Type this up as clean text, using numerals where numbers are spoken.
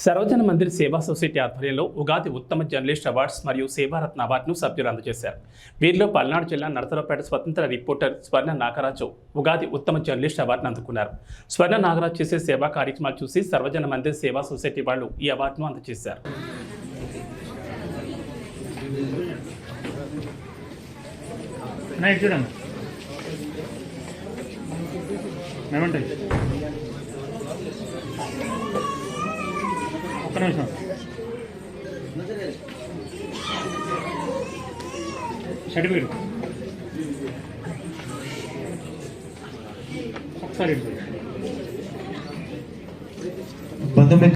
సర్వజన మందిర్ సేవా సొసైటీ ఆధ్వర్యంలో ఉగాది ఉత్తమ జర్నలిస్ట్ అవార్డ్స్ మరియు సేవారత్న అవార్డును సభ్యులు అందజేశారు. వీరిలో పల్నాడు జిల్లా నరసరావుపేట స్వతంత్ర రిపోర్టర్ స్వర్ణ నాగరాజు ఉగాది ఉత్తమ జర్నలిస్ట్ అవార్డును అందుకున్నారు. స్వర్ణ నాగరాజు చేసే సేవా కార్యక్రమాలు చూసి సర్వజన మందిర్ సేవా సొసైటీ వాళ్ళు ఈ అవార్డును అందజేశారు. సర్టిఫికేట్ ఒకసారి